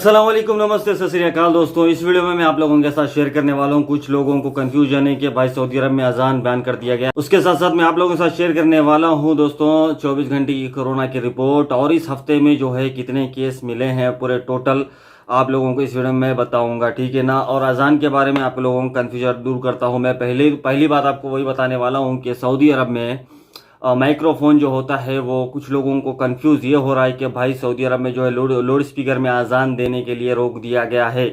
अस्सलाम वालेकुम, नमस्ते, सत श्री अकाल दोस्तों। इस वीडियो में मैं आप लोगों के साथ शेयर करने वाला हूं कुछ लोगों को कंफ्यूजन है कि भाई सऊदी अरब में अजान बैन कर दिया गया। उसके साथ साथ मैं आप लोगों के साथ शेयर करने वाला हूं दोस्तों 24 घंटे की कोरोना की रिपोर्ट और इस हफ्ते में जो है कितने केस मिले हैं पूरे टोटल आप लोगों को इस वीडियो में बताऊंगा, ठीक है ना। और अजान के बारे में आप लोगों को कंफ्यूजन दूर करता हूँ। मैं पहली बात आपको वही बताने वाला हूँ कि सऊदी अरब में माइक्रोफोन जो होता है वो कुछ लोगों को कंफ्यूज ये हो रहा है कि भाई सऊदी अरब में जो है लाउड स्पीकर में अजान देने के लिए रोक दिया गया है।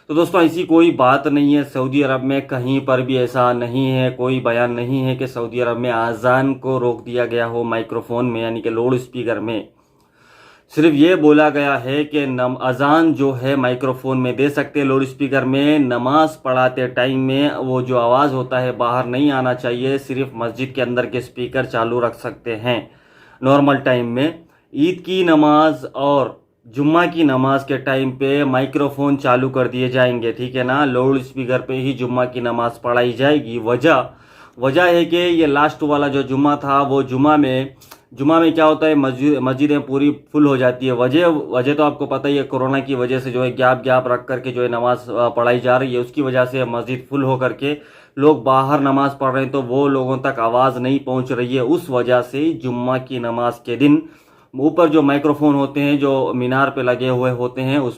तो दोस्तों ऐसी कोई बात नहीं है, सऊदी अरब में कहीं पर भी ऐसा नहीं है, कोई बयान नहीं है कि सऊदी अरब में अजान को रोक दिया गया हो माइक्रोफोन में यानी कि लाउड स्पीकर में। सिर्फ ये बोला गया है कि अजान जो है माइक्रोफोन में दे सकते हैं, लाउड स्पीकर में नमाज पढ़ाते टाइम में वो जो आवाज़ होता है बाहर नहीं आना चाहिए, सिर्फ मस्जिद के अंदर के स्पीकर चालू रख सकते हैं नॉर्मल टाइम में। ईद की नमाज और जुम्मा की नमाज के टाइम पे माइक्रोफोन चालू कर दिए जाएंगे, ठीक है ना। लाउड स्पीकर पे ही जुम्मा की नमाज पढ़ाई जाएगी। वजह है कि ये लास्ट वाला जो जुम्मा था वो जुम्मा में क्या होता है, मस्जिदें पूरी फुल हो जाती है। वजह तो आपको पता ही है, कोरोना की वजह से जो है गैप रख करके जो है नमाज पढ़ाई जा रही है, उसकी वजह से मस्जिद फुल हो करके लोग बाहर नमाज पढ़ रहे हैं तो वो लोगों तक आवाज़ नहीं पहुंच रही है। उस वजह से जुम्मा की नमाज के दिन ऊपर जो माइक्रोफोन होते हैं जो मीनार पे लगे हुए होते हैं उस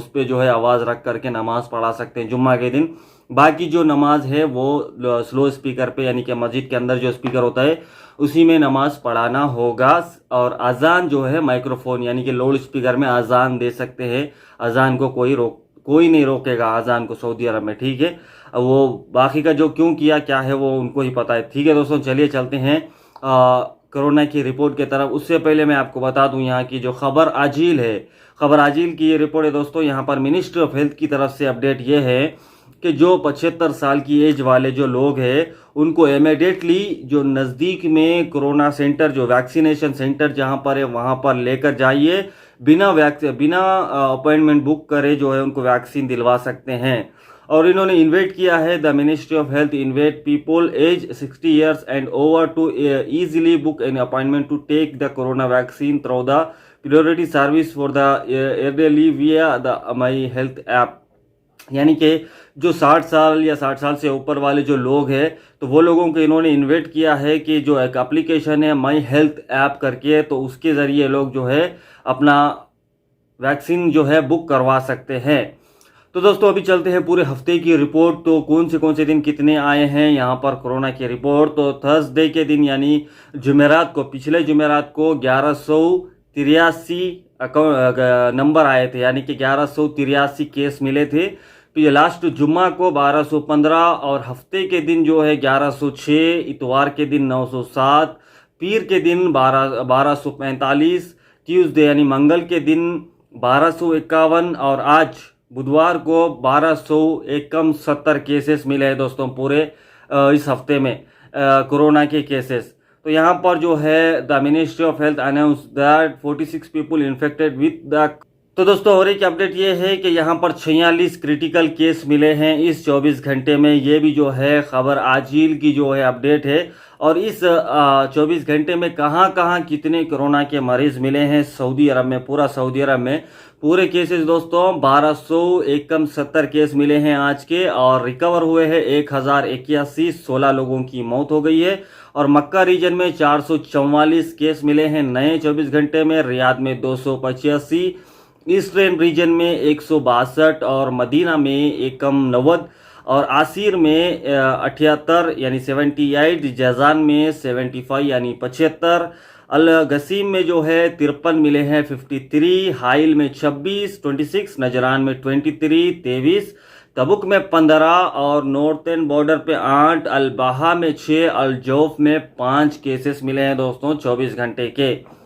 पे जो है आवाज़ रख करके नमाज पढ़ा सकते हैं जुम्मा के दिन। बाकी जो नमाज है वो स्लो स्पीकर पे यानी कि मस्जिद के अंदर जो स्पीकर होता है उसी में नमाज पढ़ाना होगा। और अजान जो है माइक्रोफोन यानी कि लाउड स्पीकर में अजान दे सकते हैं। अजान को कोई नहीं रोकेगा अजान को सऊदी अरब में, ठीक है। वो बाकी का जो क्यों किया क्या है वो उनको ही पता है, ठीक है दोस्तों। चलिए चलते हैं कोरोना की रिपोर्ट की तरफ। उससे पहले मैं आपको बता दूं यहाँ की जो खबर आजिल की ये रिपोर्ट है दोस्तों। यहाँ पर मिनिस्ट्री ऑफ हेल्थ की तरफ से अपडेट ये है कि जो 75 साल की एज वाले जो लोग हैं उनको इमीडिएटली जो नज़दीक में कोरोना सेंटर जो वैक्सीनेशन सेंटर जहां पर है वहां पर लेकर जाइए। बिना अपॉइंटमेंट बुक करे जो है उनको वैक्सीन दिलवा सकते हैं। और इन्होंने इन्वाइट किया है the ministry of health invite people age 60 years and over to easily book an appointment to take the corona vaccine through the priority service for the elderly via the my health app. यानी कि जो 60 साल या 60 साल से ऊपर वाले जो लोग हैं तो वो लोगों को इन्होंने इन्वाइट किया है कि जो एक एप्लीकेशन है माई हेल्थ ऐप करके, तो उसके ज़रिए लोग जो है अपना वैक्सीन जो है बुक करवा सकते हैं। तो दोस्तों अभी चलते हैं पूरे हफ्ते की रिपोर्ट। तो कौन से दिन कितने आए हैं यहाँ पर कोरोना की रिपोर्ट। तो थर्सडे के दिन यानी पिछले जुमेरात को 1183 नंबर आए थे, यानी कि 1183 केस मिले थे। तो ये लास्ट जुम्मा को 1215 और हफ्ते के दिन जो है 1106, इतवार के दिन 907, पीर के दिन 1245, ट्यूसडे यानी मंगल के दिन 1251 और आज बुधवार को 1271 केसेस मिले हैं दोस्तों पूरे इस हफ्ते में कोरोना के केसेस। तो यहाँ पर जो है the ministry of health announce that 46 people infected with the. तो दोस्तों और एक अपडेट ये है कि यहाँ पर 46 क्रिटिकल केस मिले हैं इस 24 घंटे में। ये भी जो है खबर आजिल की जो है अपडेट है। और इस 24 घंटे में कहाँ कितने कोरोना के मरीज मिले हैं सऊदी अरब में, पूरा सऊदी अरब में पूरे केसेस दोस्तों 1271 केस मिले हैं आज के। और रिकवर हुए हैं 1081, 16 लोगों की मौत हो गई है। और मक्का रीजन में 444 केस मिले हैं नए 24 घंटे में, रियाद में 285, ईस्टर्न रीजन में 162 और मदीना में 90 और आसिर में 78 यानी 78, जैजान में 75 यानी 75, अल गसीम में जो है 53 मिले हैं 53, हाइल में 26, नजरान में 23, तबुक में 15 और नॉर्थर्न बॉर्डर पे 8, अल बहा में 6, अल जौफ में 5 केसेस मिले हैं दोस्तों 24 घंटे के।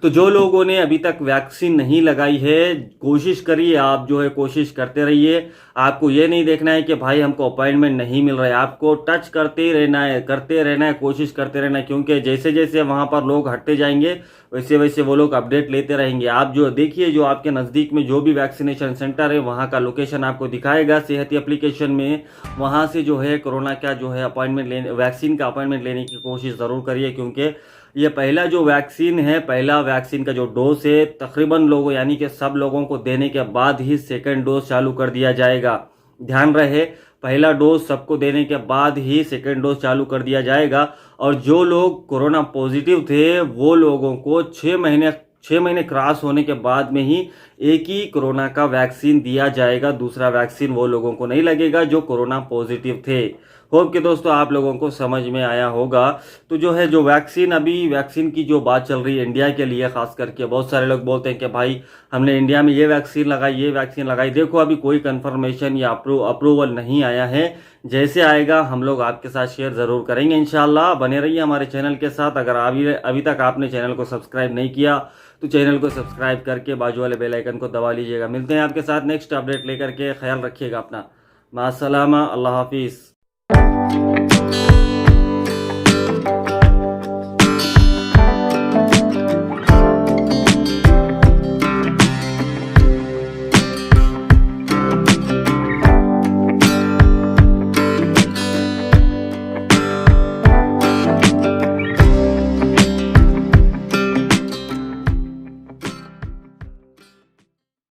तो जो लोगों ने अभी तक वैक्सीन नहीं लगाई है कोशिश करिए, आप जो है कोशिश करते रहिए। आपको ये नहीं देखना है कि भाई हमको अपॉइंटमेंट नहीं मिल रहा है, आपको टच करते रहना है, कोशिश करते रहना है। क्योंकि जैसे जैसे वहां पर लोग हटते जाएंगे वैसे वैसे वो लोग अपडेट लेते रहेंगे। आप जो देखिए जो आपके नज़दीक में जो भी वैक्सीनेशन सेंटर है वहाँ का लोकेशन आपको दिखाएगा सेहत एप्लीकेशन में। वहाँ से जो है कोरोना का जो है अपॉइंटमेंट वैक्सीन का अपॉइंटमेंट लेने की कोशिश ज़रूर करिए, क्योंकि ये पहला जो वैक्सीन है, पहला वैक्सीन का जो डोज है तकरीबन लोगों यानी कि सब लोगों को देने के बाद ही सेकंड डोज चालू कर दिया जाएगा। ध्यान रहे, पहला डोज सबको देने के बाद ही सेकंड डोज चालू कर दिया जाएगा। और जो लोग कोरोना पॉजिटिव थे वो लोगों को 6 महीने क्रॉस होने के बाद में ही एक ही कोरोना का वैक्सीन दिया जाएगा। दूसरा वैक्सीन वो लोगों को नहीं लगेगा जो कोरोना पॉजिटिव थे। होप कि दोस्तों आप लोगों को समझ में आया होगा। तो जो है जो वैक्सीन, अभी वैक्सीन की जो बात चल रही है इंडिया के लिए खास करके, बहुत सारे लोग बोलते हैं कि भाई हमने इंडिया में ये वैक्सीन लगाई। देखो अभी कोई कंफर्मेशन या अप्रूवल नहीं आया है। जैसे आएगा हम लोग आपके साथ शेयर ज़रूर करेंगे इंशाल्लाह। बने रहिए हमारे चैनल के साथ। अगर अभी तक आपने चैनल को सब्सक्राइब नहीं किया तो चैनल को सब्सक्राइब करके बाजू वाले बेल आइकन को दबा लीजिएगा। मिलते हैं आपके साथ नेक्स्ट अपडेट लेकर के। ख्याल रखिएगा अपना। मास्सलामा, अल्लाह हाफिज़।